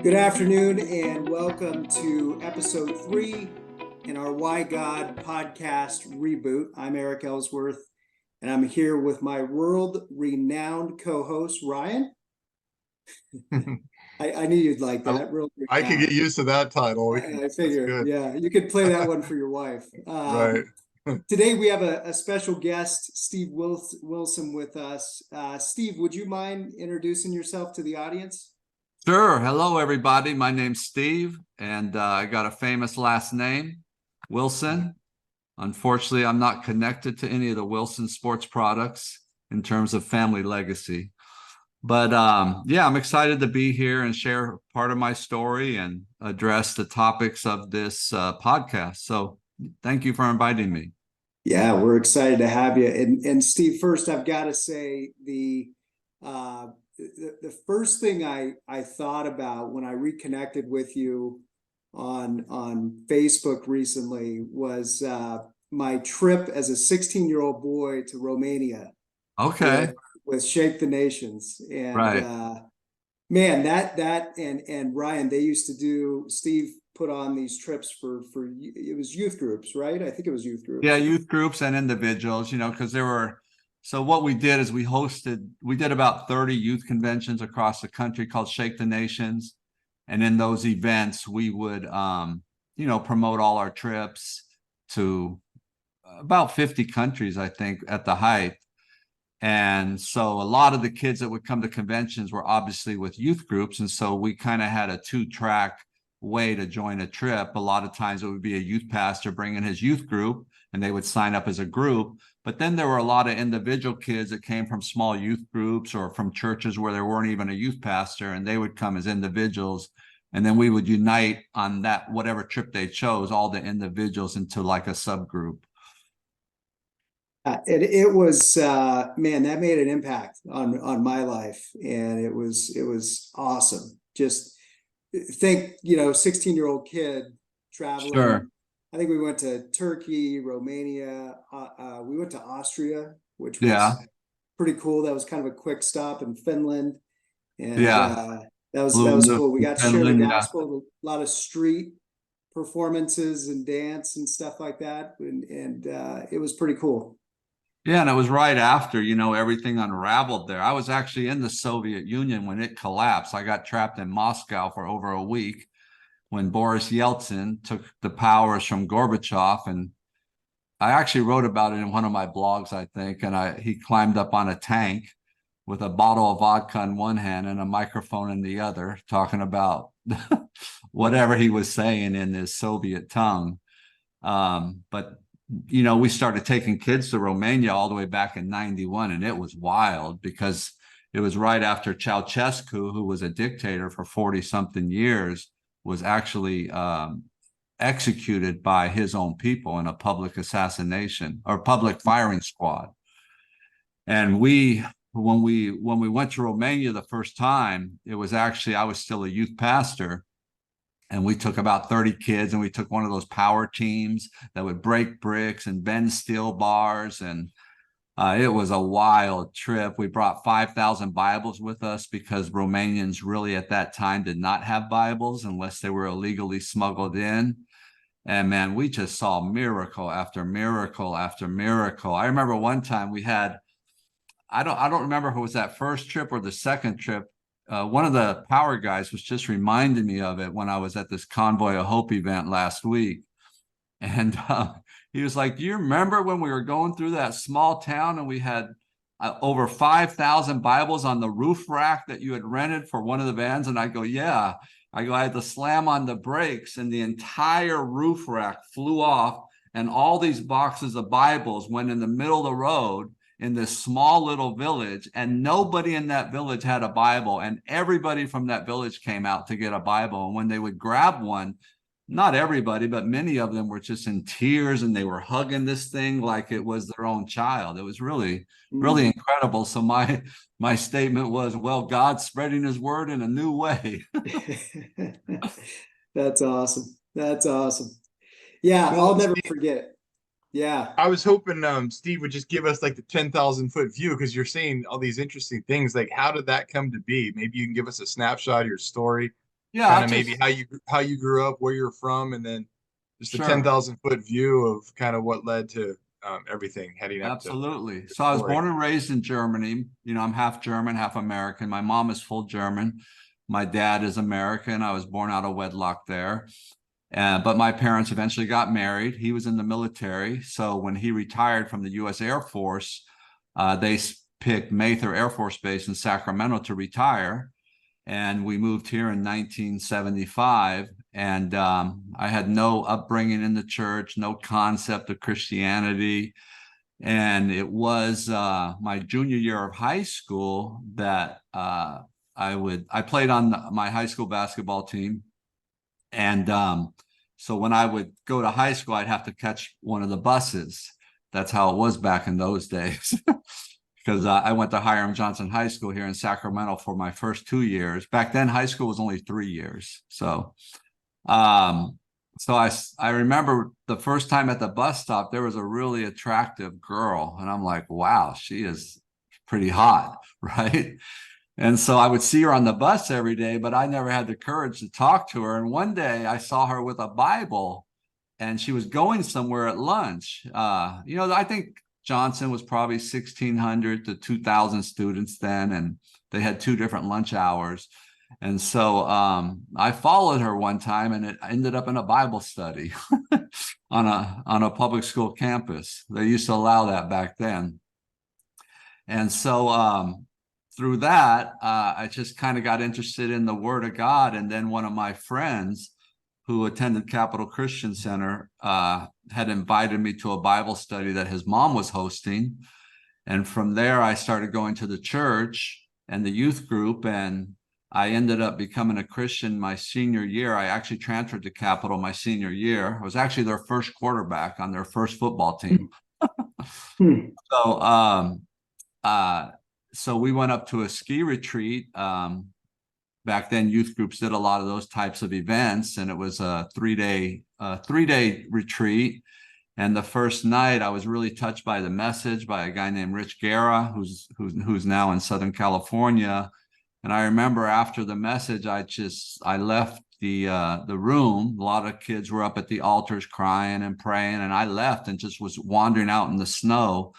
Good afternoon and welcome to episode 3 in our Why God podcast reboot. I'm Eric Ellsworth and I'm here with my world-renowned co-host, Ryan. I knew you'd like that. I could get used to that title. I figured, yeah, you could play that one for your wife. Right. Today we have a special guest, Steve Wilson, with us. Steve, would you mind introducing yourself to the audience? Sure. Hello, everybody. My name's Steve, and I got a famous last name, Wilson. Unfortunately, I'm not connected to any of the Wilson sports products in terms of family legacy. But yeah, I'm excited to be here and share part of my story and address the topics of this podcast. So thank you for inviting me. Yeah, we're excited to have you. And Steve, first, I've got to say the first thing I thought about when I reconnected with you on Facebook recently was my trip as a 16-year-old boy to Romania. Okay. With Shake the Nations. And right. Man, that and Ryan, they used to do, Steve put on these trips for it was youth groups, right? I think it was youth groups. Yeah, youth groups and individuals, because there were. So what we did is we did about 30 youth conventions across the country called Shake the Nations. And in those events, we would, promote all our trips to about 50 countries, I think, at the height. And so a lot of the kids that would come to conventions were obviously with youth groups. And so we kind of had a 2-track way to join a trip. A lot of times it would be a youth pastor bringing his youth group, and they would sign up as a group. But then there were a lot of individual kids that came from small youth groups or from churches where there weren't even a youth pastor, and they would come as individuals. And then we would unite on that, whatever trip they chose, all the individuals into like a subgroup. It was man, that made an impact on my life, and it was awesome. Just think, 16-year-old kid traveling. Sure. I think we went to Turkey, Romania. We went to Austria, which was pretty cool. That was kind of a quick stop in Finland, and that was cool. We got to share the gospel, a lot of street performances and dance and stuff like that, and it was pretty cool. Yeah, and it was right after, everything unraveled there. I was actually in the Soviet Union when it collapsed. I got trapped in Moscow for over a week when Boris Yeltsin took the powers from Gorbachev. And I actually wrote about it in one of my blogs, I think. And he climbed up on a tank with a bottle of vodka in one hand and a microphone in the other, talking about whatever he was saying in his Soviet tongue. But we started taking kids to Romania all the way back in 91, and it was wild because it was right after Ceausescu, who was a dictator for 40-something years, was actually executed by his own people in a public assassination or public firing squad. And when we went to Romania the first time, it was actually, I was still a youth pastor. And we took about 30 kids, and we took one of those power teams that would break bricks and bend steel bars. And it was a wild trip. We brought 5,000 Bibles with us because Romanians really at that time did not have Bibles unless they were illegally smuggled in. And man, we just saw miracle after miracle after miracle. I remember one time we had, I don't remember if it was that first trip or the second trip. One of the power guys was just reminding me of it when I was at this Convoy of Hope event last week. And he was like, do you remember when we were going through that small town and we had over 5,000 Bibles on the roof rack that you had rented for one of the vans? And I go, yeah. I had to slam on the brakes and the entire roof rack flew off, and all these boxes of Bibles went in the middle of the road in this small little village, and nobody in that village had a Bible, and everybody from that village came out to get a Bible. And when they would grab one, not everybody, but many of them were just in tears, and they were hugging this thing like it was their own child. It was really, really incredible. So my statement was, well, God's spreading his word in a new way. That's awesome. That's awesome. Yeah, well, I'll never forget it. Yeah. I was hoping Steve would just give us like the 10,000-foot view, because you're saying all these interesting things. Like, how did that come to be? Maybe you can give us a snapshot of your story. Yeah, kind of maybe how you grew up, where you're from, and then just a 10,000 foot view of kind of what led to everything heading up to absolutely. your So I was story. born and raised in Germany. You know, I'm half German, half American. My mom is full German. My dad is American. I was born out of wedlock there. But my parents eventually got married. He was in the military. So when he retired from the U.S. Air Force, they picked Mather Air Force Base in Sacramento to retire. And we moved here in 1975. And I had no upbringing in the church, no concept of Christianity. And it was my junior year of high school that I played on my high school basketball team. And so when I would go to high school, I'd have to catch one of the buses. That's how it was back in those days. Because I went to Hiram Johnson High School here in Sacramento for my first 2 years. Back then, high school was only 3 years. So I remember the first time at the bus stop, there was a really attractive girl. And I'm like, wow, she is pretty hot, right? And so I would see her on the bus every day, but I never had the courage to talk to her. And one day I saw her with a Bible and she was going somewhere at lunch. I think Johnson was probably 1,600 to 2,000 students then, and they had 2 different lunch hours. And so I followed her one time, and it ended up in a Bible study on a public school campus. They used to allow that back then. And so through that, I just kind of got interested in the Word of God. And then one of my friends who attended Capital Christian Center had invited me to a Bible study that his mom was hosting. And from there, I started going to the church and the youth group, and I ended up becoming a Christian my senior year. I actually transferred to Capital my senior year. I was actually their first quarterback on their first football team. So we went up to a ski retreat. Back then, youth groups did a lot of those types of events, and it was a 3-day retreat. And the first night, I was really touched by the message by a guy named Rich Guerra, who's now in Southern California. And I remember after the message, I left the room. A lot of kids were up at the altars crying and praying, and I left and just was wandering out in the snow.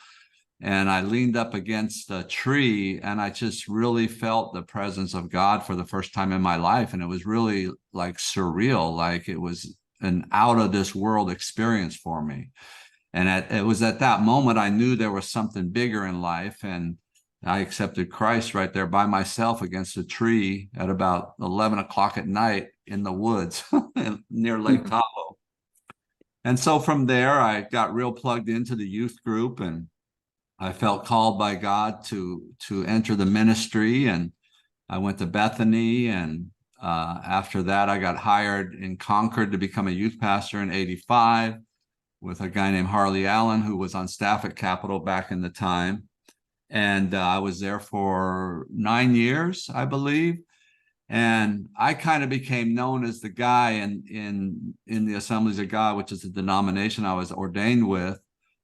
And I leaned up against a tree, and I just really felt the presence of God for the first time in my life. And it was really like surreal, like it was an out of this world experience for me. And it was at that moment I knew there was something bigger in life. And I accepted Christ right there by myself against a tree at about 11 o'clock at night in the woods near Lake Tahoe. And so from there, I got real plugged into the youth group, and I felt called by God to enter the ministry, and I went to Bethany. And after that, I got hired in Concord to become a youth pastor in '85 with a guy named Harley Allen, who was on staff at Capital back in the time. And I was there for 9 years, I believe. And I kind of became known as the guy in the Assemblies of God, which is the denomination I was ordained with.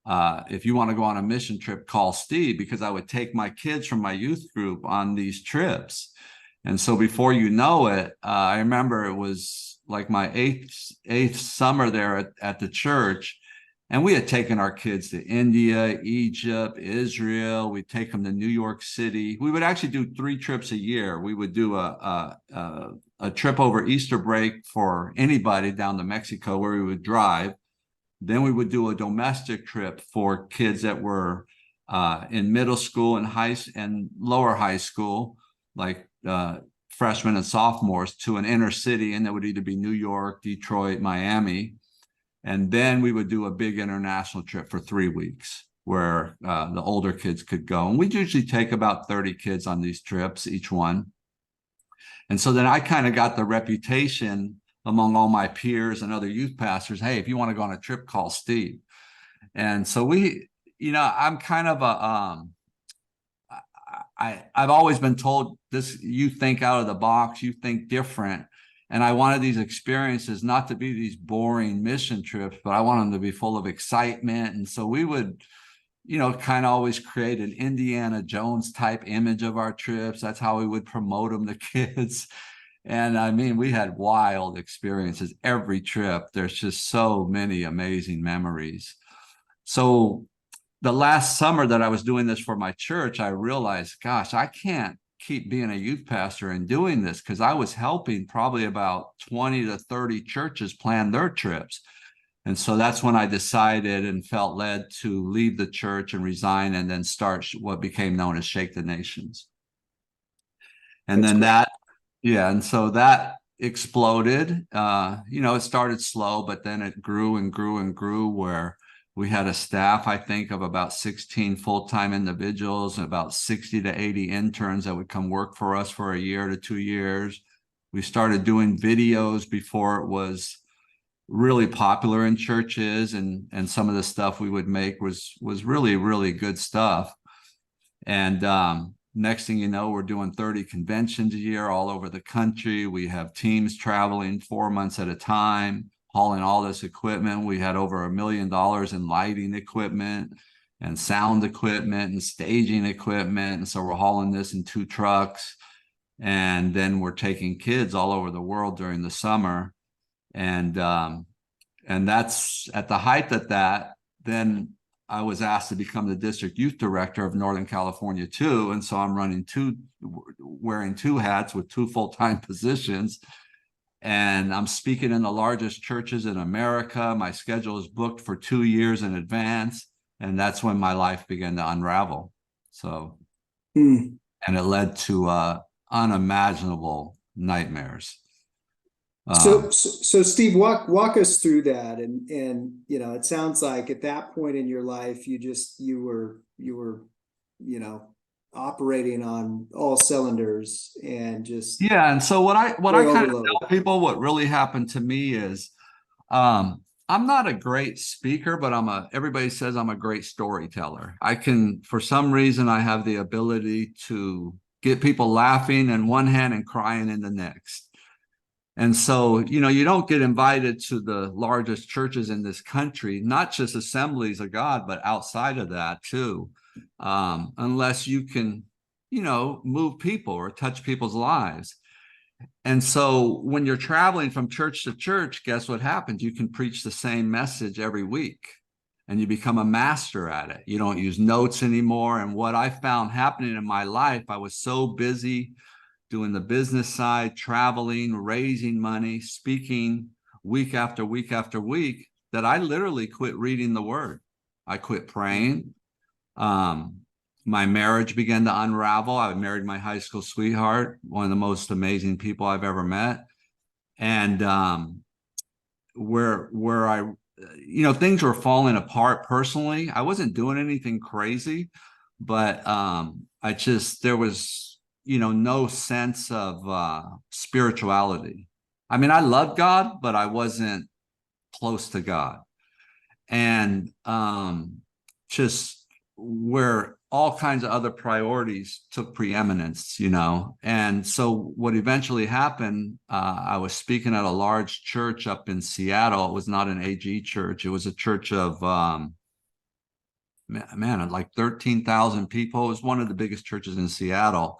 If you want to go on a mission trip, call Steve, because I would take my kids from my youth group on these trips. And so before you know it, I remember it was like my eighth summer there at the church. And we had taken our kids to India, Egypt, Israel. We'd take them to New York City. We would actually do 3 trips a year. We would do a trip over Easter break for anybody down to Mexico, where we would drive. Then we would do a domestic trip for kids that were in middle school and lower high school, like freshmen and sophomores, to an inner city, and that would either be New York, Detroit, Miami. And then we would do a big international trip for 3 weeks where the older kids could go. And we'd usually take about 30 kids on these trips, each one. And so then I kind of got the reputation among all my peers and other youth pastors, hey, if you want to go on a trip, call Steve. And so I'm kind of I've always been told this, you think out of the box, you think different. And I wanted these experiences not to be these boring mission trips, but I want them to be full of excitement. And so we would, kind of always create an Indiana Jones type image of our trips. That's how we would promote them to kids. And I mean, we had wild experiences every trip. There's just so many amazing memories. So the last summer that I was doing this for my church, I realized, gosh, I can't keep being a youth pastor and doing this, because I was helping probably about 20 to 30 churches plan their trips. And so that's when I decided and felt led to leave the church and resign, and then start what became known as Shake the Nations. And then and so that exploded. It started slow, but then it grew and grew and grew, where we had a staff, I think, of about 16 full-time individuals and about 60 to 80 interns that would come work for us for a year to 2 years. We started doing videos before it was really popular in churches, and some of the stuff we would make was really, really good stuff. And next thing you know, we're doing 30 conventions a year all over the country. We have teams traveling 4 months at a time, hauling all this equipment. We had over $1 million in lighting equipment and sound equipment and staging equipment. And so we're hauling this in 2 trucks. And then we're taking kids all over the world during the summer. And that's at the height of that. Then I was asked to become the district youth director of Northern California too. And so I'm wearing 2 hats with 2 full-time positions. And I'm speaking in the largest churches in America. My schedule is booked for 2 years in advance. And that's when my life began to unravel. So, and it led to unimaginable nightmares. So Steve, walk us through that. And it sounds like at that point in your life, you were operating on all cylinders and just. Yeah. And so what I kind of tell people, what really happened to me is, I'm not a great speaker, but everybody says I'm a great storyteller. For some reason, I have the ability to get people laughing in one hand and crying in the next. And so, you don't get invited to the largest churches in this country, not just Assemblies of God, but outside of that too, unless you can, move people or touch people's lives. And so when you're traveling from church to church, guess what happens? You can preach the same message every week and you become a master at it. You don't use notes anymore. And what I found happening in my life, I was so busy doing the business side, traveling, raising money, speaking week after week after week, that I literally quit reading the word. I quit praying. My marriage began to unravel. I married my high school sweetheart, one of the most amazing people I've ever met. And where I, things were falling apart personally. I wasn't doing anything crazy, but there was, no sense of spirituality. I mean, I loved God, but I wasn't close to God. And just where all kinds of other priorities took preeminence, And so what eventually happened, I was speaking at a large church up in Seattle. It was not an AG church. It was a church of, like 13,000 people. It was one of the biggest churches in Seattle.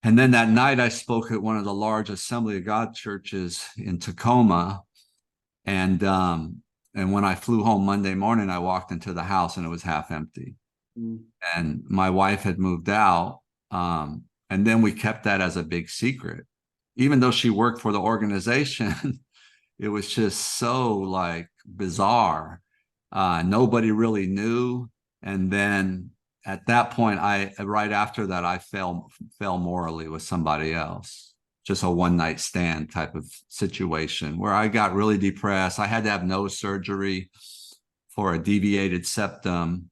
And then that night I spoke at one of the large Assembly of God churches in Tacoma. And when I flew home Monday morning, I walked into the house and it was half empty. And my wife had moved out. And then we kept that as a big secret. Even though she worked for the organization, it was just so bizarre. Nobody really knew. And then at that point, right after that, I fell morally with somebody else. Just a one-night stand type of situation where I got really depressed. I had to have nose surgery for a deviated septum.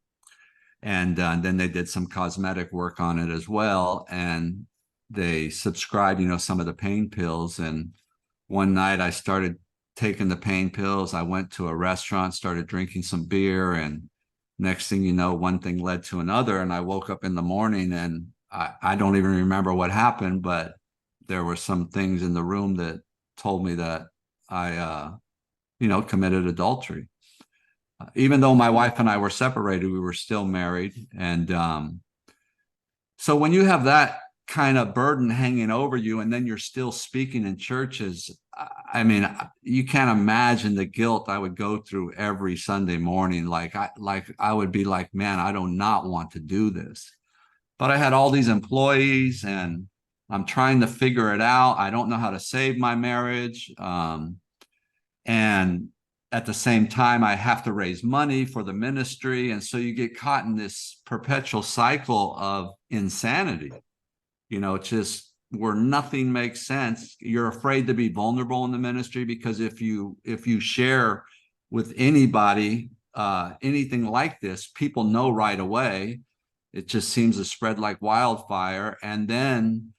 And then they did some cosmetic work on it as well. And they subscribed, some of the pain pills. And one night I started taking the pain pills. I went to a restaurant, started drinking some beer, and next thing you know, one thing led to another. And I woke up in the morning and I don't even remember what happened, but there were some things in the room that told me that I, committed adultery. Even though my wife and I were separated, we were still married. And so when you have that kind of burden hanging over you, and then you're still speaking in churches. I mean, you can't imagine the guilt I would go through every Sunday morning. Like I would be like, man, I do not want to do this. But I had all these employees and I'm trying to figure it out. I don't know how to save my marriage. And at the same time, I have to raise money for the ministry. And so you get caught in this perpetual cycle of insanity, just where nothing makes sense. You're afraid to be vulnerable in the ministry because if you share with anybody anything like this, people know right away. It just seems to spread like wildfire. And then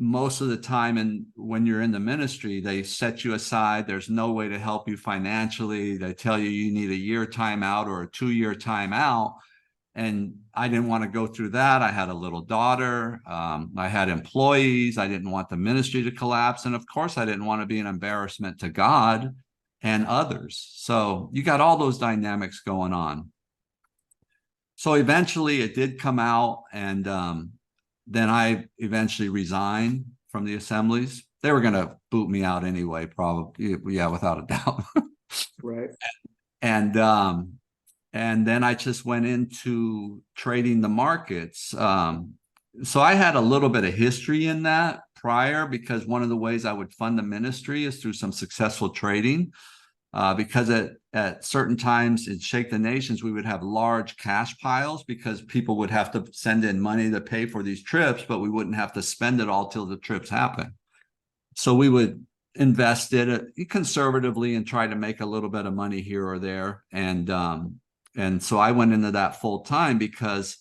most of the time, and when you're in the ministry, they set you aside. There's no way to help you financially. They tell you need a year timeout or a 2-year timeout. And I didn't want to go through that. I had a little daughter. I had employees. I didn't want the ministry to collapse. And of course, I didn't want to be an embarrassment to God and others. So you got all those dynamics going on. So eventually it did come out, and then I eventually resigned from the assemblies. They were going to boot me out anyway, probably, yeah, without a doubt. Right. And then I just went into trading the markets. So I had a little bit of history in that prior, because one of the ways I would fund the ministry is through some successful trading. Because at certain times in Shake the Nations, we would have large cash piles because people would have to send in money to pay for these trips, but we wouldn't have to spend it all till the trips happen. So we would invest it conservatively and try to make a little bit of money here or there. And so I went into that full time because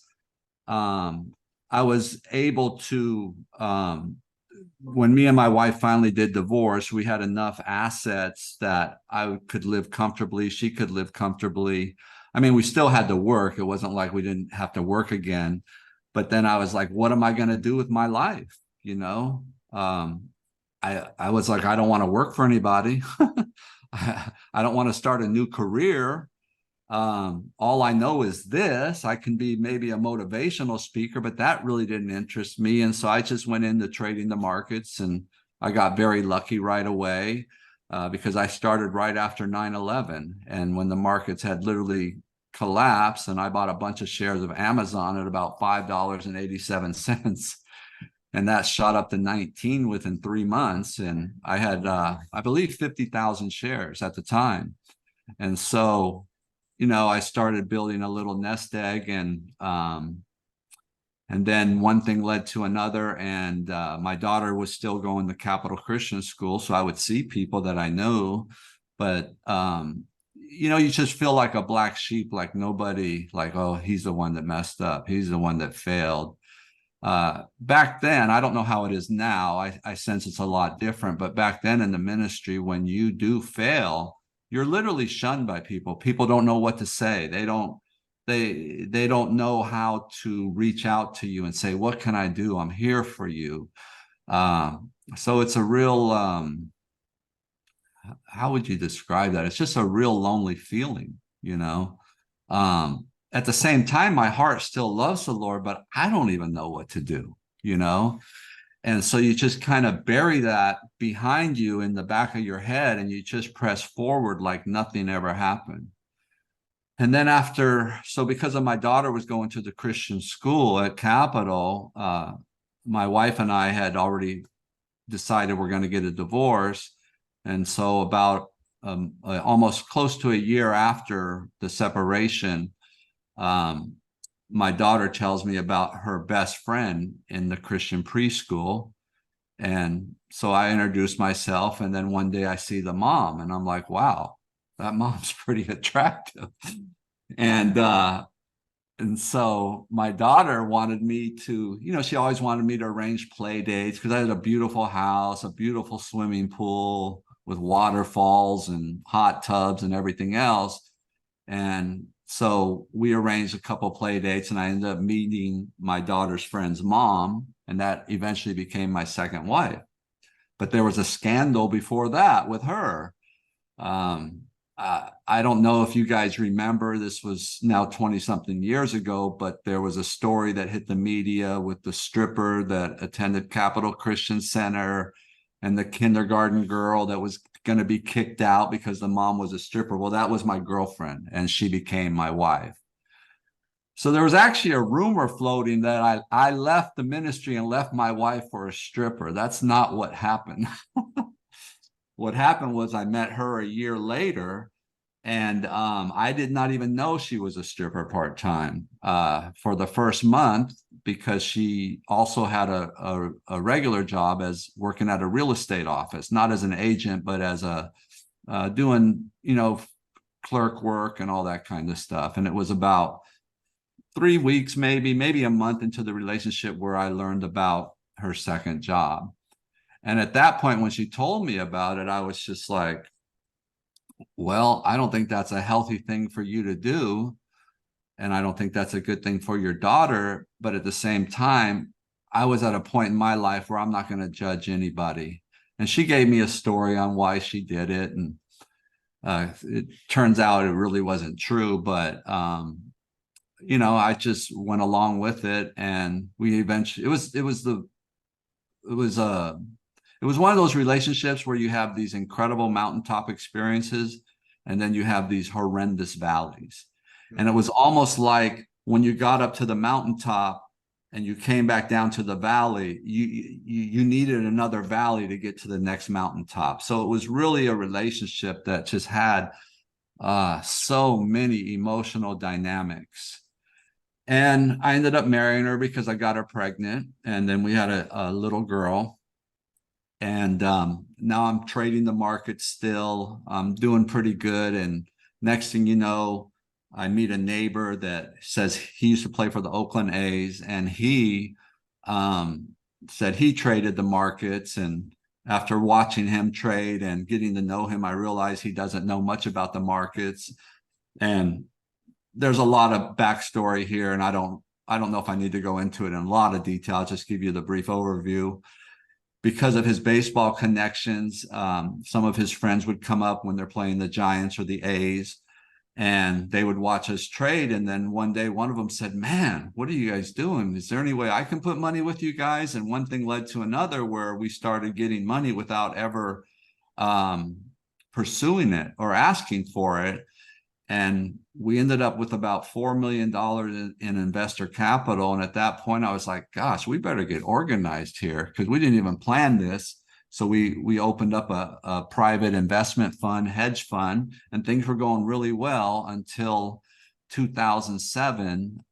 I was able to, when me and my wife finally did divorce, we had enough assets that I could live comfortably. She could live comfortably. I mean, we still had to work. It wasn't like we didn't have to work again. But then I was like, what am I going to do with my life? I was like, I don't want to work for anybody. I don't want to start a new career. All I know is this. I can be maybe a motivational speaker, but that really didn't interest me. And so I just went into trading the markets, and I got very lucky right away because I started right after 9/11. And when the markets had literally collapsed, and I bought a bunch of shares of Amazon at about $5.87. And that shot up to 19 within 3 months. And I had, I believe, 50,000 shares at the time. And so, I started building a little nest egg, and then one thing led to another. And my daughter was still going to Capital Christian School, so I would see people that I know, but you just feel like a black sheep, like nobody, like, oh, he's the one that messed up, he's the one that failed. Back then, I don't know how it is now. I sense it's a lot different, but back then in the ministry, when you do fail, you're literally shunned by people. People don't know what to say. They don't know how to reach out to you and say, what can I do? I'm here for you. So it's a real, how would you describe that? It's just a real lonely feeling, At the same time, my heart still loves the Lord, but I don't even know what to do, And so you just kind of bury that behind you in the back of your head, and you just press forward like nothing ever happened. And then because of my daughter was going to the Christian school at Capital, my wife and I had already decided we're going to get a divorce. And so about almost close to a year after the separation, my daughter tells me about her best friend in the Christian preschool. And so I introduced myself, and then one day I see the mom, and I'm like, wow, that mom's pretty attractive. And so my daughter wanted me to, she always wanted me to arrange play dates because I had a beautiful house, a beautiful swimming pool with waterfalls and hot tubs and everything else. And so we arranged a couple play dates, and I ended up meeting my daughter's friend's mom, and that eventually became my second wife. But there was a scandal before that with her. I don't know if you guys remember, this was now 20 something years ago, but there was a story that hit the media with the stripper that attended Capital Christian Center and the kindergarten girl that was going to be kicked out because the mom was a stripper. Well, that was my girlfriend, and she became my wife. So there was actually a rumor floating that I left the ministry and left my wife for a stripper. That's not what happened. What happened was I met her a year later, and I did not even know she was a stripper part-time for the first month, because she also had a regular job as working at a real estate office, not as an agent, but as a doing, clerk work and all that kind of stuff. And it was about 3 weeks, maybe a month into the relationship, where I learned about her second job. And at that point, when she told me about it, I was just like, well, I don't think that's a healthy thing for you to do. And I don't think that's a good thing for your daughter. But at the same time, I was at a point in my life where I'm not going to judge anybody. And she gave me a story on why she did it. And it turns out it really wasn't true. But, I just went along with it. And we eventually, it was one of those relationships where you have these incredible mountaintop experiences, and then you have these horrendous valleys. And it was almost like when you got up to the mountaintop and you came back down to the valley, you needed another valley to get to the next mountaintop. So it was really a relationship that just had so many emotional dynamics. And I ended up marrying her because I got her pregnant, and then we had a little girl. And now I'm trading the market still. I'm doing pretty good. And next thing you know, I meet a neighbor that says he used to play for the Oakland A's, and he said he traded the markets. And after watching him trade and getting to know him, I realized he doesn't know much about the markets. And there's a lot of backstory here, and I don't know if I need to go into it in a lot of detail. I'll just give you the brief overview. Because of his baseball connections, some of his friends would come up when they're playing the Giants or the A's, and they would watch us trade. And then one day, one of them said, "Man, what are you guys doing? Is there any way I can put money with you guys?" And one thing led to another, where we started getting money without ever pursuing it or asking for it. And we ended up with about $4 million in investor capital. And at that point, I was like, gosh, we better get organized here, because we didn't even plan this. So we opened up a private investment fund, hedge fund, and things were going really well until 2007.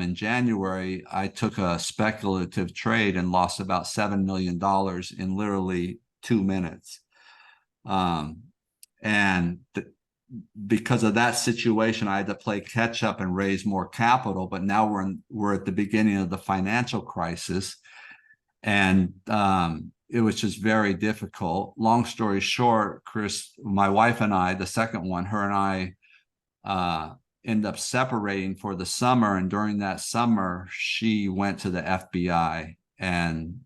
In January, I took a speculative trade and lost about $7 million in literally 2 minutes. Because of that situation, I had to play catch up and raise more capital. But now we're at the beginning of the financial crisis, and it was just very difficult. Long story short, Chris, my wife and I, the second one, her and I, end up separating for the summer. And during that summer, she went to the FBI, and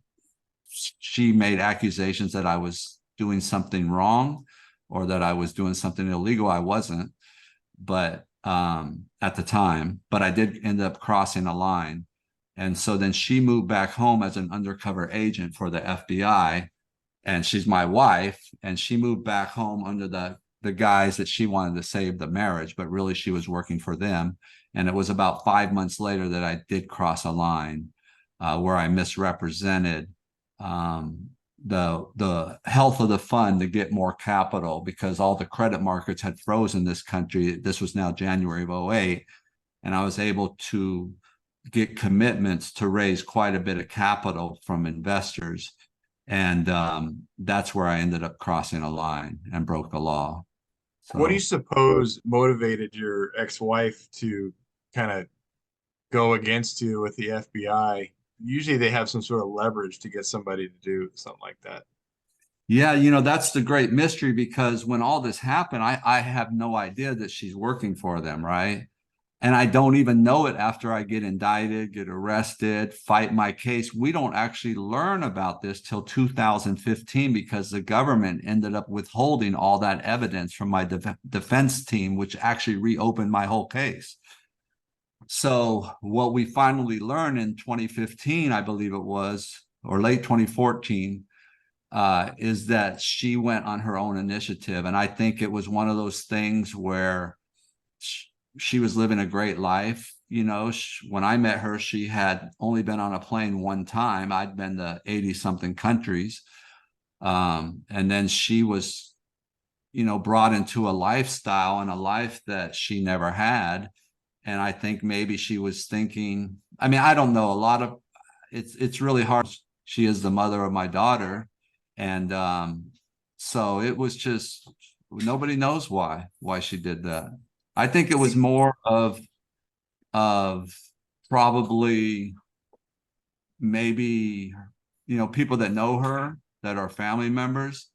she made accusations that I was doing something wrong, or that I was doing something illegal. I wasn't, but at the time, but I did end up crossing a line. And so then she moved back home as an undercover agent for the FBI, and she's my wife, and she moved back home under the guise that she wanted to save the marriage, but really she was working for them. And it was about 5 months later that I did cross a line where I misrepresented the health of the fund to get more capital, because all the credit markets had frozen this country. This was now January of 2008. And I was able to get commitments to raise quite a bit of capital from investors. And that's where I ended up crossing a line and broke the law. So, what do you suppose motivated your ex-wife to kind of go against you with the FBI? Usually they have some sort of leverage to get somebody to do something like that. Yeah, that's the great mystery, because when all this happened, I have no idea that she's working for them, right? And I don't even know it after I get indicted, get arrested, fight my case. We don't actually learn about this till 2015 because the government ended up withholding all that evidence from my defense team, which actually reopened my whole case. So what we finally learned in 2015, I believe it was, or late 2014, is that she went on her own initiative. And I think it was one of those things where she was living a great life. You know, when I met her, she had only been on a plane one time. I'd been to 80 something countries. And then she was, you know, brought into a lifestyle and a life that she never had. And I think maybe she was thinking, I mean, I don't know, a lot of it's really hard. She is the mother of my daughter. And so it was just, nobody knows why she did that. I think it was more of probably maybe, you know, people that know her, that are family members,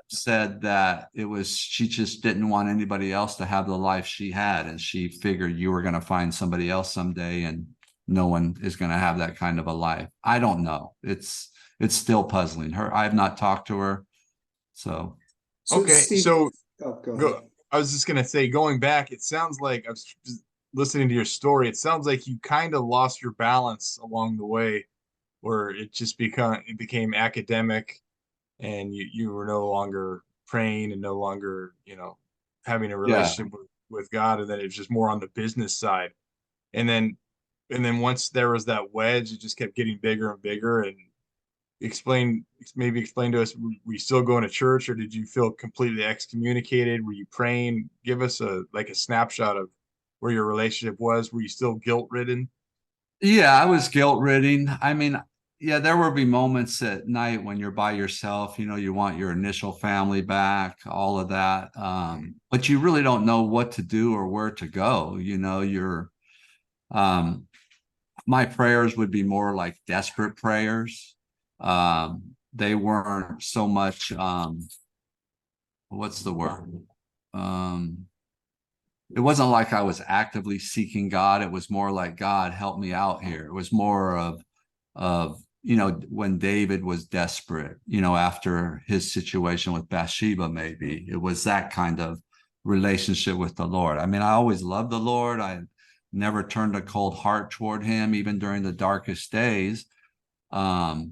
said that it was, she just didn't want anybody else to have the life she had. And she figured you were going to find somebody else someday and no one is going to have that kind of a life. I don't know. It's still puzzling her. I have not talked to her. So okay. Steve, So go I was just going to say, going back, it sounds like I was just listening to your story. It sounds like you kind of lost your balance along the way, where it became academic, and you were no longer praying and no longer, you know, having a relationship with God, and then it was just more on the business side. And then once there was that wedge, it just kept getting bigger and bigger. And maybe explain to us, were you still going to church, or did you feel completely excommunicated? Were you praying? Give us a snapshot of where your relationship was. Were you still guilt ridden? yeah, I was guilt ridden. I mean, yeah, there will be moments at night when you're by yourself, you know, you want your initial family back, all of that. But you really don't know what to do or where to go. You know, my prayers would be more like desperate prayers. They weren't so much, what's the word? It wasn't like I was actively seeking God. It was more like, God, help me out here. It was more of, you know, when David was desperate, you know, after his situation with Bathsheba, maybe it was that kind of relationship with the Lord. I mean, I always loved the Lord. I never turned a cold heart toward him, even during the darkest days. Yeah,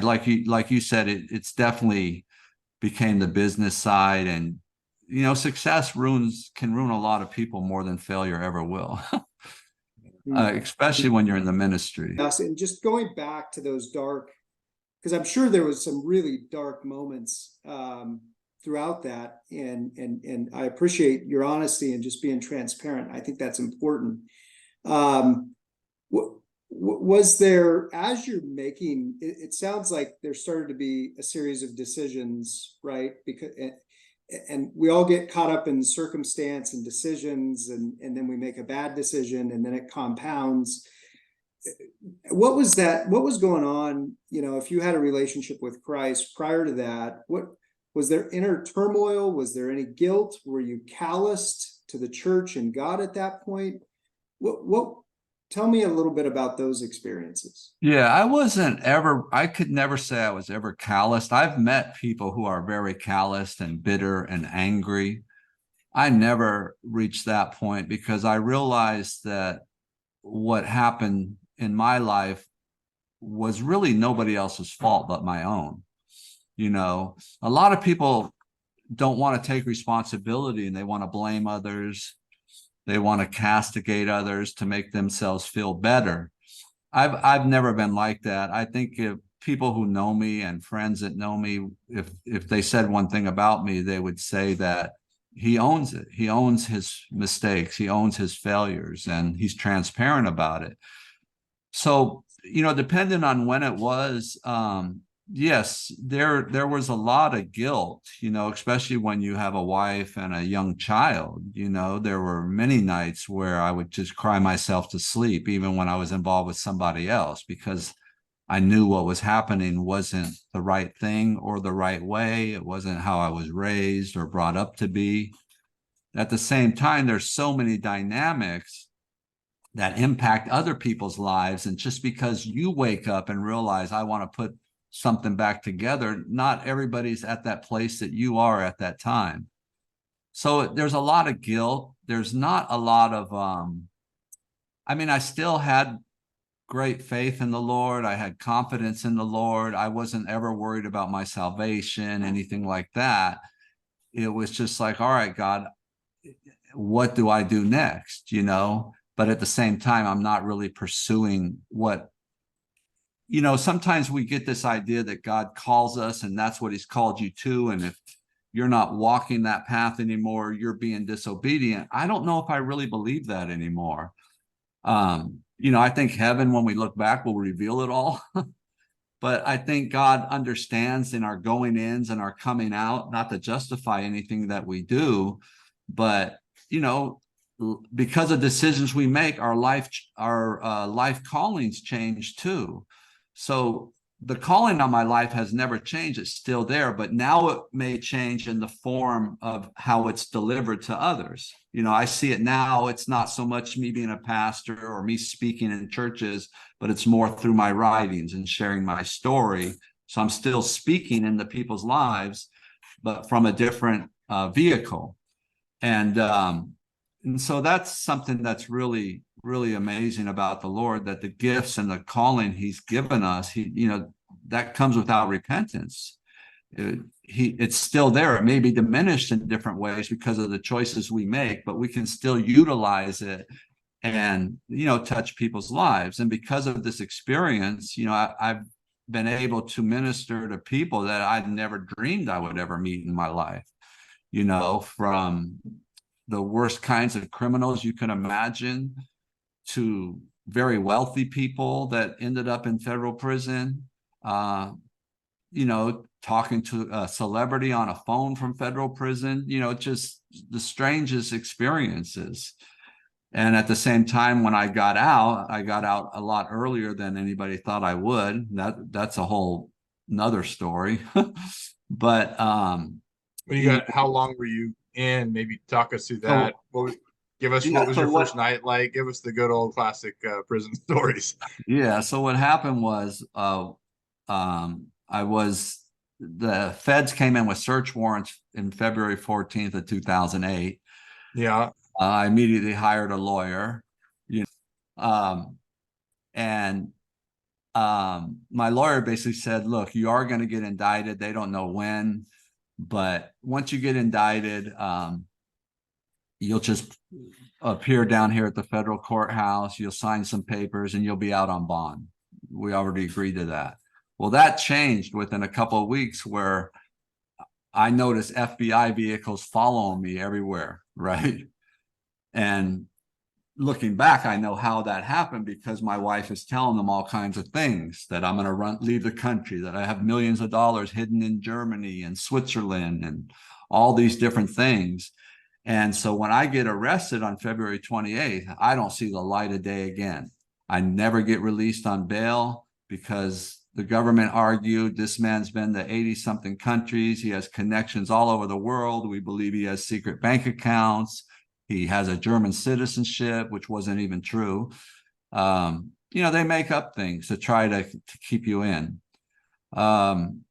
like you said, it's definitely became the business side. And you know, success can ruin a lot of people more than failure ever will. Especially when you're in the ministry. Yes, and just going back to those dark, because I'm sure there was some really dark moments throughout that, and I appreciate your honesty and just being transparent. I think that's important. Was there, as you're making it sounds like there started to be a series of decisions, right? Because and we all get caught up in circumstance and decisions, and then we make a bad decision, and then it compounds. What was going on? You know, if you had a relationship with Christ prior to that, what was there? Inner turmoil? Was there any guilt? Were you calloused to the church and God at that point? What tell me a little bit about those experiences. Yeah, I could never say I was ever calloused. I've met people who are very calloused and bitter and angry. I never reached that point because I realized that what happened in my life was really nobody else's fault but my own. You know, a lot of people don't want to take responsibility and they want to blame others. They want to castigate others to make themselves feel better. I've never been like that. I think if people who know me and friends that know me, if they said one thing about me, they would say that he owns it. He owns his mistakes. He owns his failures, and he's transparent about it. So, you know, depending on when it was, yes, there was a lot of guilt, you know, especially when you have a wife and a young child. You know, there were many nights where I would just cry myself to sleep, even when I was involved with somebody else, because I knew what was happening wasn't the right thing or the right way. It wasn't how I was raised or brought up to be. at the same time, there's so many dynamics that impact other people's lives. And just because you wake up and realize I want to put something back together, not everybody's at that place that you are at that time. So there's a lot of guilt. There's not a lot of, I mean, I still had great faith in the Lord. I had confidence in the Lord. I wasn't ever worried about my salvation, anything like that. It was just like, all right, God, what do I do next? You know, but at the same time, I'm not really pursuing what, you know, sometimes we get this idea that God calls us and that's what he's called you to. And if you're not walking that path anymore, you're being disobedient. I don't know if I really believe that anymore. You know, I think heaven, when we look back, will reveal it all. But I think God understands in our going ins and our coming out, not to justify anything that we do, but, you know, because of decisions we make, our life callings change too. So the calling on my life has never changed. It's still there, but now it may change in the form of how it's delivered to others. You know, I see it now. It's not so much me being a pastor or me speaking in churches, but it's more through my writings and sharing my story. So I'm still speaking into people's lives, but from a different vehicle. And so that's something that's really, really amazing about the Lord, that the gifts and the calling he's given us, you know, that comes without repentance. It's still there. It may be diminished in different ways because of the choices we make, but we can still utilize it and, you know, touch people's lives. And because of this experience, you know, I've been able to minister to people that I'd never dreamed I would ever meet in my life, you know, from the worst kinds of criminals you can imagine to very wealthy people that ended up in federal prison, you know, talking to a celebrity on a phone from federal prison, you know, just the strangest experiences. And at the same time, when I got out a lot earlier than anybody thought I would. That's a whole nother story. But how long were you in? Maybe talk us through that. What was your first night like? Give us the good old classic prison stories. Yeah. So what happened was, the feds came in with search warrants in February 14th of 2008. Yeah. I immediately hired a lawyer, you know, my lawyer basically said, look, you are going to get indicted. They don't know when, but once you get indicted, you'll just appear down here at the federal courthouse. You'll sign some papers and you'll be out on bond. We already agreed to that. Well, that changed within a couple of weeks, where I noticed FBI vehicles following me everywhere, right? And looking back, I know how that happened, because my wife is telling them all kinds of things, that I'm going to leave the country, that I have millions of dollars hidden in Germany and Switzerland and all these different things. And so when I get arrested on February 28th, I don't see the light of day again. I never get released on bail, because the government argued this man's been to 80-something countries. He has connections all over the world. We believe he has secret bank accounts. He has a German citizenship, which wasn't even true. You know, they make up things to try to keep you in. And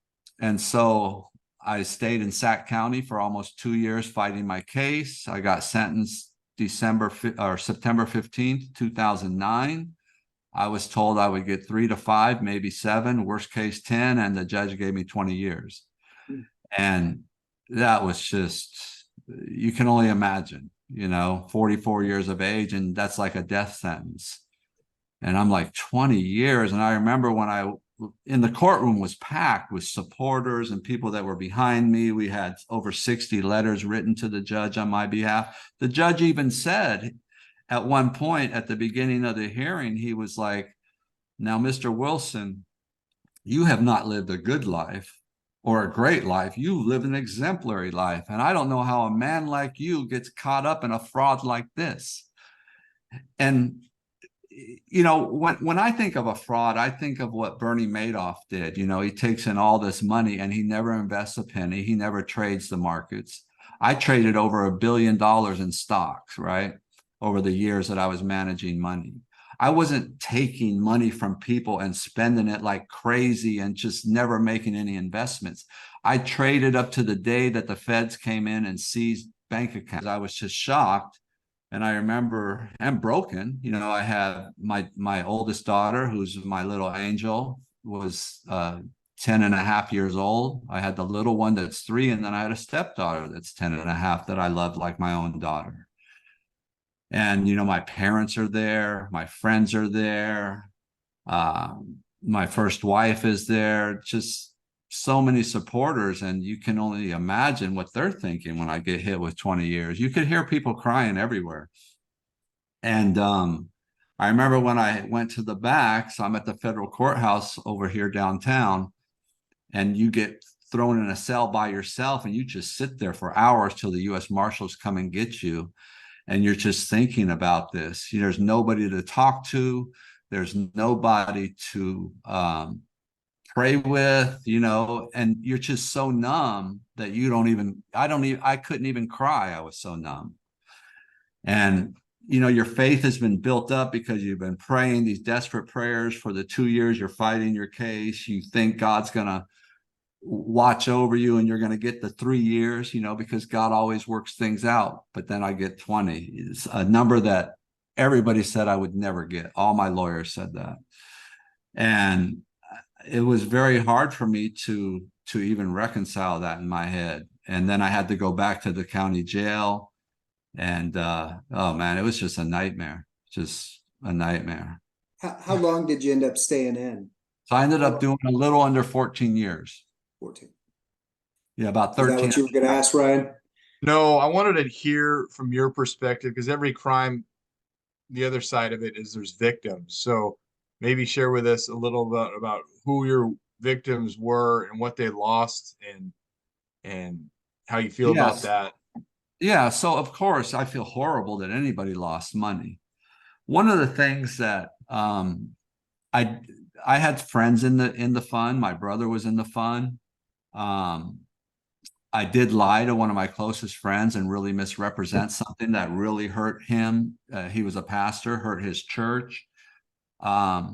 so I stayed in Sac County for almost 2 years fighting my case. I got sentenced September 15th, 2009. I was told I would get 3 to 5, maybe 7, worst case 10, and the judge gave me 20 years. And that was just, you can only imagine, you know, 44 years of age, and that's like a death sentence. And I'm like, 20 years. And I remember when in the courtroom was packed with supporters and people that were behind me. We had over 60 letters written to the judge on my behalf. The judge even said at one point at the beginning of the hearing, he was like, now, Mr. Wilson, you have not lived a good life or a great life. You live an exemplary life. And I don't know how a man like you gets caught up in a fraud like this. And, you know, when I think of a fraud, I think of what Bernie Madoff did. You know, he takes in all this money and he never invests a penny. He never trades the markets. I traded over $1 billion in stocks, right? Over the years that I was managing money. I wasn't taking money from people and spending it like crazy and just never making any investments. I traded up to the day that the feds came in and seized bank accounts. I was just shocked. And I remember, and broken, you know, I had my oldest daughter, who's my little angel, was 10 and a half years old. I had the little one that's 3, and then I had a stepdaughter that's 10 and a half that I loved like my own daughter. And, you know, my parents are there, my friends are there, my first wife is there, just so many supporters. And you can only imagine what they're thinking when I get hit with 20 years. You could hear people crying everywhere. And I remember when I went to the back, so I'm at the federal courthouse over here downtown, and you get thrown in a cell by yourself and you just sit there for hours till the U.S. Marshals come and get you. And you're just thinking about this. There's nobody to talk to. There's nobody to pray with, you know, and you're just so numb that I couldn't even cry. I was so numb. And, you know, your faith has been built up because you've been praying these desperate prayers for the 2 years you're fighting your case. You think God's going to watch over you and you're going to get the 3 years, you know, because God always works things out. But then I get 20. It's a number that everybody said I would never get. All my lawyers said that. And it was very hard for me to even reconcile that in my head. And then I had to go back to the county jail. And oh man, it was just a nightmare. Just a nightmare. How long did you end up staying in? So I ended up doing a little under 14 years. 14. Yeah, about Is 13. that what you were going to ask, Ryan? No, I wanted to hear from your perspective, because every crime, the other side of it is there's victims. So maybe share with us a little bit about who your victims were and what they lost, and how you feel about that. Yeah, so of course I feel horrible that anybody lost money. One of the things that I had friends in the fund. My brother was in the fund. I did lie to one of my closest friends and really misrepresent something that really hurt him. He was a pastor, hurt his church. I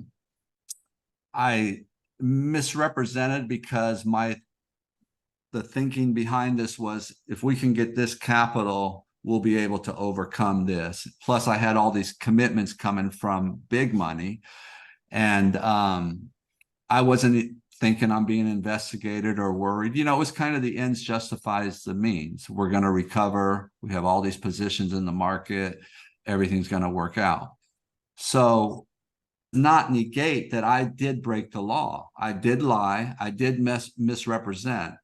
misrepresented because the thinking behind this was, if we can get this capital, we'll be able to overcome this. Plus, I had all these commitments coming from big money. And I wasn't thinking I'm being investigated or worried. You know, it was kind of the ends justifies the means. We're going to recover. We have all these positions in the market. Everything's going to work out. So not negate that I did break the law. I did lie. I did misrepresent.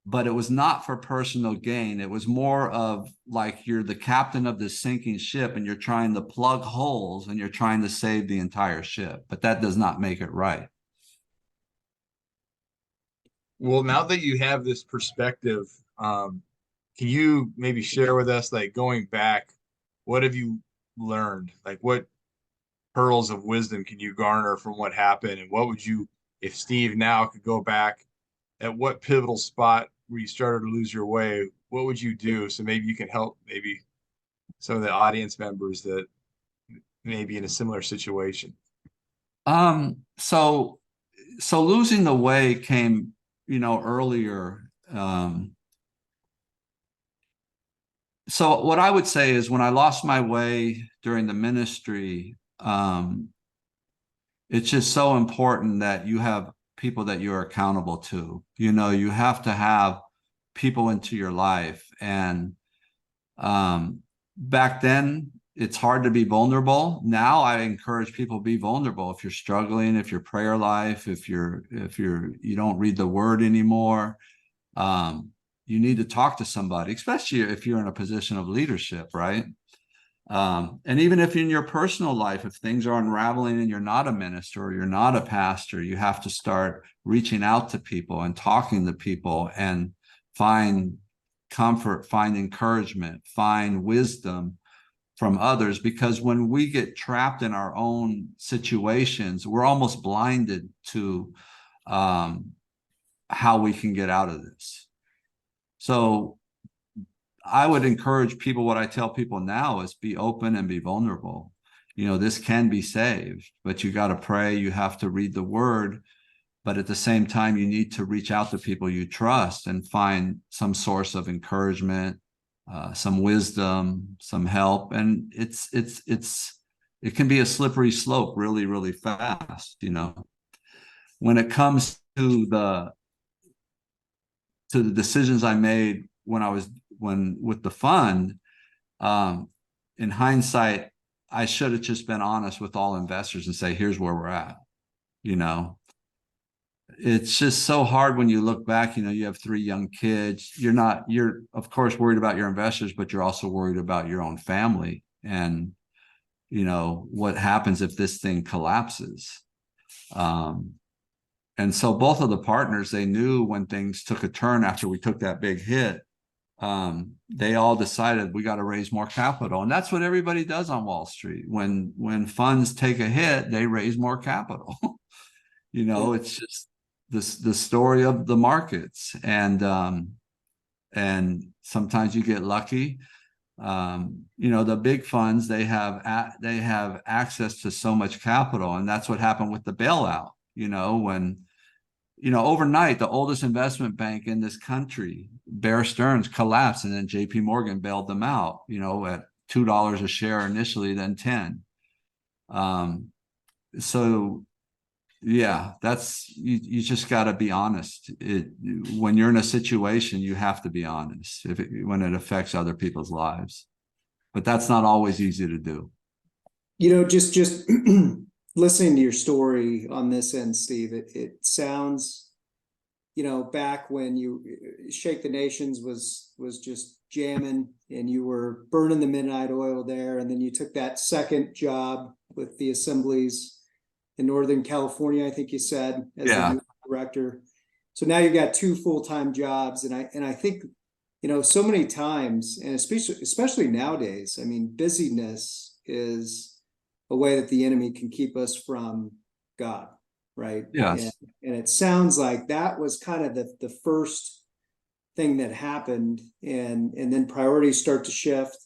But it was not for personal gain. It was more of like you're the captain of this sinking ship and you're trying to plug holes and you're trying to save the entire ship. But that does not make it right. Well, now that you have this perspective, can you maybe share with us, like, going back, what have you learned? Like, what pearls of wisdom can you garner from what happened? And what would you, if Steve now could go back, at what pivotal spot where you started to lose your way, what would you do? So maybe you can help maybe some of the audience members that may be in a similar situation. So losing the way came, you know, earlier. So what I would say is, when I lost my way during the ministry, it's just so important that you have people that you're accountable to. You know, you have to have people into your life. And back then, it's hard to be vulnerable. Now I encourage people to be vulnerable. If you're struggling, if your prayer life, if you don't read the word anymore, you need to talk to somebody, especially if you're in a position of leadership, right? And even if in your personal life, if things are unraveling and you're not a minister or you're not a pastor, you have to start reaching out to people and talking to people and find comfort, find encouragement, find wisdom from others. Because when we get trapped in our own situations, we're almost blinded to how we can get out of this. So I would encourage people, what I tell people now is be open and be vulnerable. This can be saved, but you got to pray. You have to read the word. But at the same time, you need to reach out to people you trust and find some source of encouragement, some wisdom, some help. And it can be a slippery slope really, really fast. When it comes to the decisions I made with the fund, in hindsight, I should have just been honest with all investors and say, here's where we're at. It's just so hard when you look back. You have 3 young kids. You're of course worried about your investors, but you're also worried about your own family and what happens if this thing collapses. And so both of the partners, they knew when things took a turn after we took that big hit, they all decided we got to raise more capital. And that's what everybody does on Wall Street. When funds take a hit, they raise more capital. It's just the story of the markets. And sometimes you get lucky. The big funds, they have access to so much capital. And that's what happened with the bailout, when overnight, the oldest investment bank in this country, Bear Stearns, collapsed, and then JP Morgan bailed them out, at $2 a share initially, then 10. So yeah, you just got to be honest. When you're in a situation, you have to be honest when it affects other people's lives, but that's not always easy to do. Just listening to your story on this end, Steve, it sounds, back when you Shake the Nations was just jamming and you were burning the midnight oil there. And then you took that second job with the assemblies in Northern California, I think you said, as the youth director. So now you've got 2 full-time jobs. And I think, so many times, and especially nowadays, I mean, busyness is a way that the enemy can keep us from God, right? Yes. And it sounds like that was kind of the first thing that happened, and then priorities start to shift,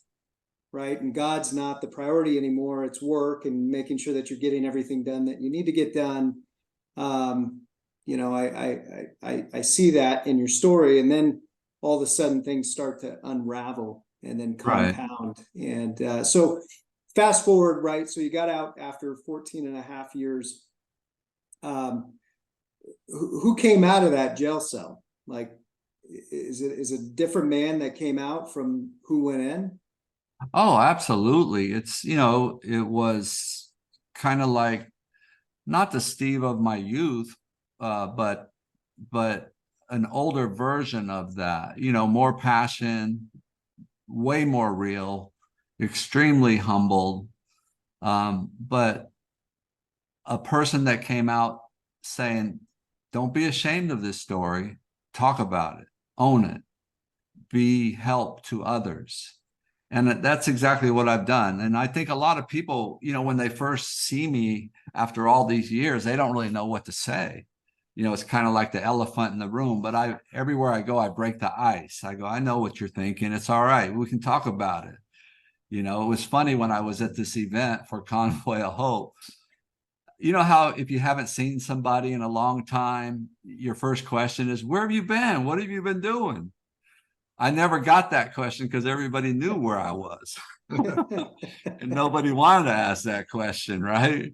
right? And God's not the priority anymore. It's work and making sure that you're getting everything done that you need to get done. I see that in your story, and then all of a sudden things start to unravel and then compound. Right. And so fast forward, right? So you got out after 14 and a half years. Who came out of that jail cell? Like, is it a different man that came out from who went in? Oh, absolutely. It's, it was kind of like not the Steve of my youth, but an older version of that, more passion, way more real, extremely humbled, but a person that came out saying, don't be ashamed of this story, talk about it, own it, be help to others. And that's exactly what I've done. And I think a lot of people, when they first see me after all these years, they don't really know what to say. It's kind of like the elephant in the room, but everywhere I go, I break the ice. I go, I know what you're thinking. It's all right. We can talk about it. It was funny when I was at this event for Convoy of Hope. How if you haven't seen somebody in a long time, your first question is, where have you been? What have you been doing? I never got that question because everybody knew where I was. And nobody wanted to ask that question, right?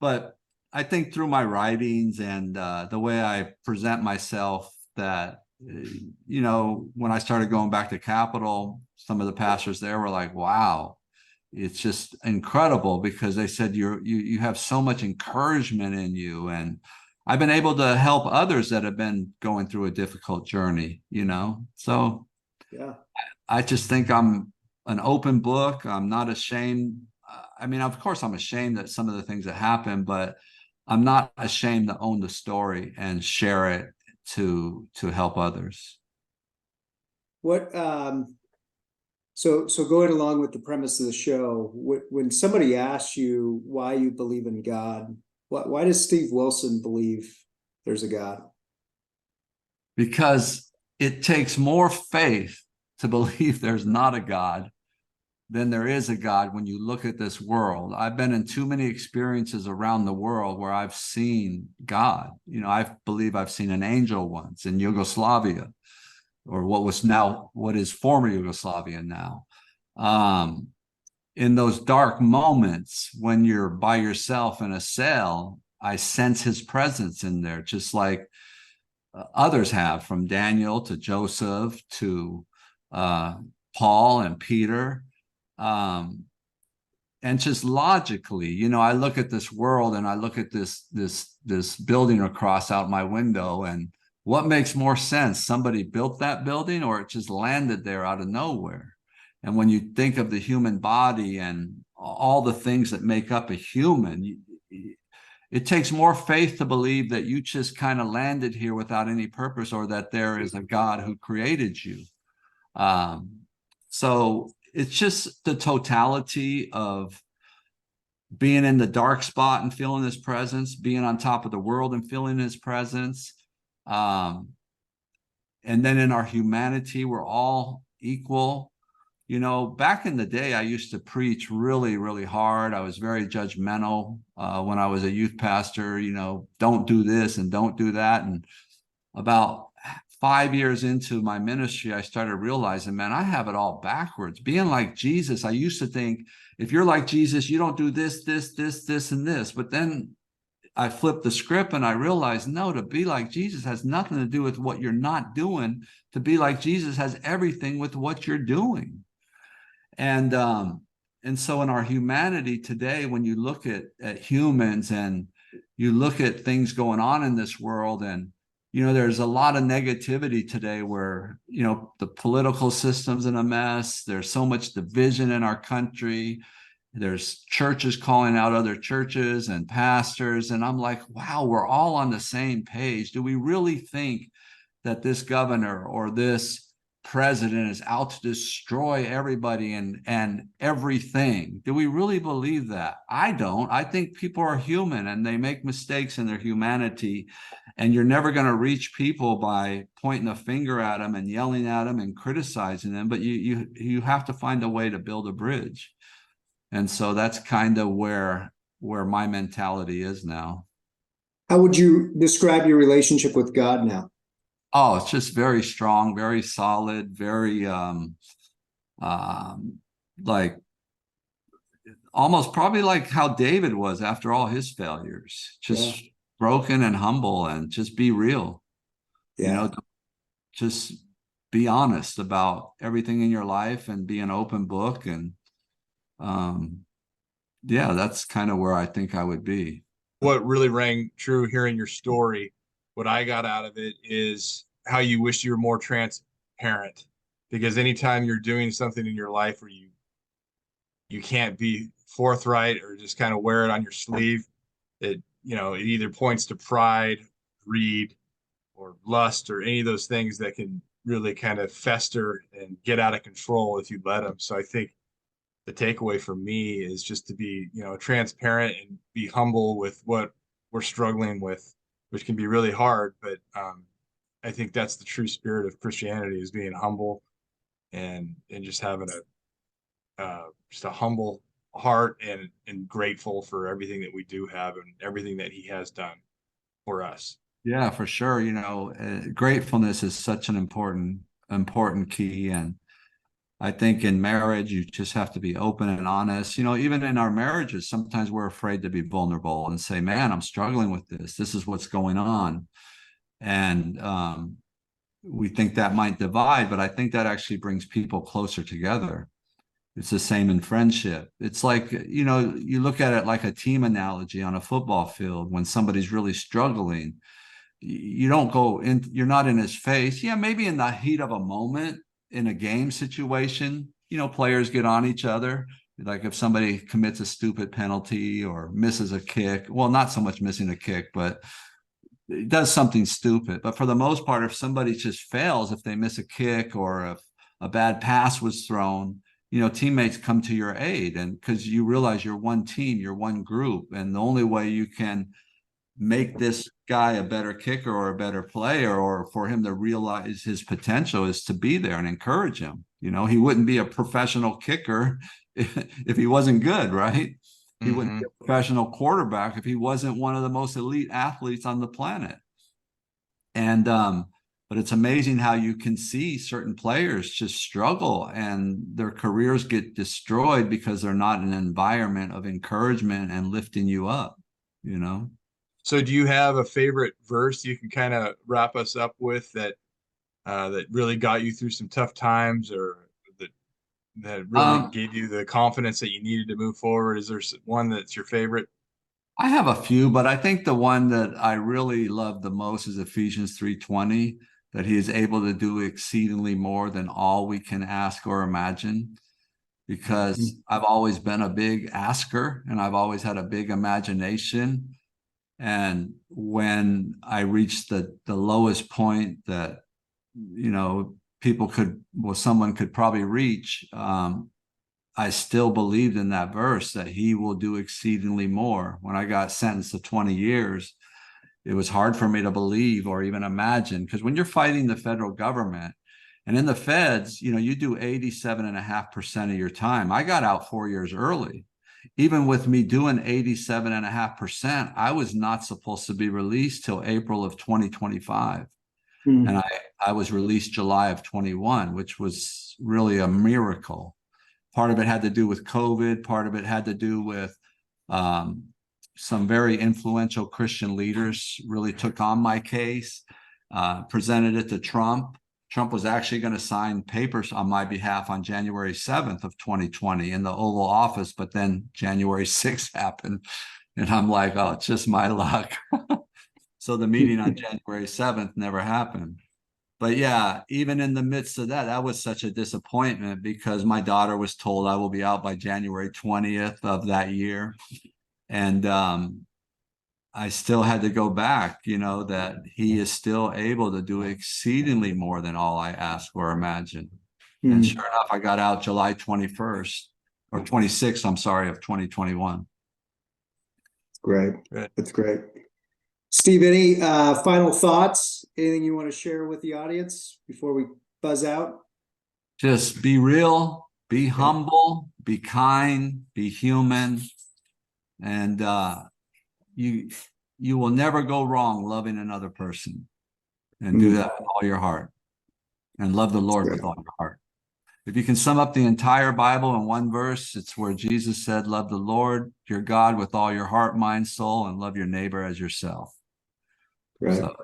But I think through my writings and the way I present myself that, when I started going back to Capitol, some of the pastors there were like, wow, it's just incredible, because they said you have so much encouragement in you. And I've been able to help others that have been going through a difficult journey, so yeah, I just think I'm an open book. I'm not ashamed. I mean, of course I'm ashamed that some of the things that happen, but I'm not ashamed to own the story and share it to help others. What, so going along with the premise of the show, when somebody asks you why you believe in God, why does Steve Wilson believe there's a God? Because it takes more faith to believe there's not a God than there is a God when you look at this world. I've been in too many experiences around the world where I've seen God. You know, I believe I've seen an angel once in Yugoslavia, or what is former Yugoslavia now. In those dark moments when you're by yourself in a cell, I sense his presence in there, just like others have, from Daniel to Joseph to Paul and Peter. And just logically, you know, I look at this world and I look at this building across out my window, and what makes more sense? Somebody built that building, or it just landed there out of nowhere? And when you think of the human body and all the things that make up a human, it takes more faith to believe that you just kind of landed here without any purpose, or that there is a God who created you. So it's just the totality of being in the dark spot and feeling his presence, being on top of the world and feeling his presence. And then in our humanity, we're all equal. You know, back in the day, I used to preach really, really hard. I was very judgmental when I was a youth pastor. You know, don't do this and don't do that. And about 5 years into my ministry, I started realizing, man, I have it all backwards. Being like Jesus, I used to think, if you're like Jesus, you don't do this, this, this, this, and this. But then I flipped the script and I realized, no, to be like Jesus has nothing to do with what you're not doing. To be like Jesus has everything with what you're doing. And so in our humanity today, when you look at humans and you look at things going on in this world, and, you know, there's a lot of negativity today where, you know, the political system's in a mess. There's so much division in our country. There's churches calling out other churches and pastors. And I'm like, wow, we're all on the same page. Do we really think that this governor or this president is out to destroy everybody and everything? Do we really believe that? I don't. I think people are human and they make mistakes in their humanity, and you're never going to reach people by pointing a finger at them and yelling at them and criticizing them, but you have to find a way to build a bridge. And so that's kind of where my mentality is now. How would you describe your relationship with God now? Oh, it's just very strong, very solid, very like almost probably like how David was after all his failures, just broken and humble, and just be real. You know, just be honest about everything in your life and be an open book. And that's kind of where I think I would be. What really rang true hearing your story, what I got out of it, is how you wish you were more transparent. Because anytime you're doing something in your life where you can't be forthright or just kind of wear it on your sleeve, it either points to pride, greed, or lust, or any of those things that can really kind of fester and get out of control if you let them. So I think the takeaway for me is just to be, transparent and be humble with what we're struggling with, which can be really hard. But I think that's the true spirit of Christianity, is being humble and just having just a humble heart and grateful for everything that we do have and everything that he has done for us. Yeah, for sure. Gratefulness is such an important key. And I think in marriage, you just have to be open and honest. Even in our marriages, sometimes we're afraid to be vulnerable and say, man, I'm struggling with this. This is what's going on. And we think that might divide, but I think that actually brings people closer together. It's the same in friendship. It's like, you look at it like a team analogy on a football field. When somebody's really struggling, you don't go in, you're not in his face. Yeah, maybe in the heat of a moment in a game situation, players get on each other. Like if somebody commits a stupid penalty or misses a kick, well, not so much missing a kick, but it does something stupid. But for the most part, if somebody just fails, if they miss a kick or if a bad pass was thrown, teammates come to your aid, and because you realize you're one team, you're one group, and the only way you can make this guy a better kicker or a better player, or for him to realize his potential, is to be there and encourage him. You know, he wouldn't be a professional kicker if he wasn't good, right? He wouldn't be a professional quarterback if he wasn't one of the most elite athletes on the planet. And but it's amazing how you can see certain players just struggle and their careers get destroyed because they're not in an environment of encouragement and lifting you up, you know? So do you have a favorite verse you can kind of wrap us up with that that really got you through some tough times, or that really gave you the confidence that you needed to move forward? Is there one that's your favorite? I have a few, but I think the one that I really love the most is Ephesians 3:20, that he is able to do exceedingly more than all we can ask or imagine. Because I've always been a big asker and I've always had a big imagination. And when I reached the lowest point that, you know, someone could probably reach, I still believed in that verse that he will do exceedingly more. When I got sentenced to 20 years, it was hard for me to believe or even imagine, because when you're fighting the federal government and in the feds, you know, you do 87.5% of your time. I got out 4 years early. Even with me doing 87.5%, I was not supposed to be released till April of 2025. And I was released July of 21, which was really a miracle. Part of it had to do with COVID. Part of it had to do with some very influential Christian leaders really took on my case, presented it to Trump. Trump was actually going to sign papers on my behalf on January 7th of 2020 in the Oval Office, but then January 6th happened. And I'm like, oh, it's just my luck. So the meeting on January 7th never happened. But yeah, even in the midst of that, that was such a disappointment because my daughter was told I will be out by January 20th of that year. And I still had to go back, you know, that he is still able to do exceedingly more than all I ask or imagine. And sure enough, I got out July 21st or 26th, I'm sorry, of 2021. Great. That's great. Steve, any final thoughts? Anything you want to share with the audience before we buzz out? Just be real, be humble, be kind, be human. And you will never go wrong loving another person. And do that with all your heart. And love the Lord with all your heart. If you can sum up the entire Bible in one verse, it's where Jesus said, love the Lord your God with all your heart, mind, soul, and love your neighbor as yourself. Right. So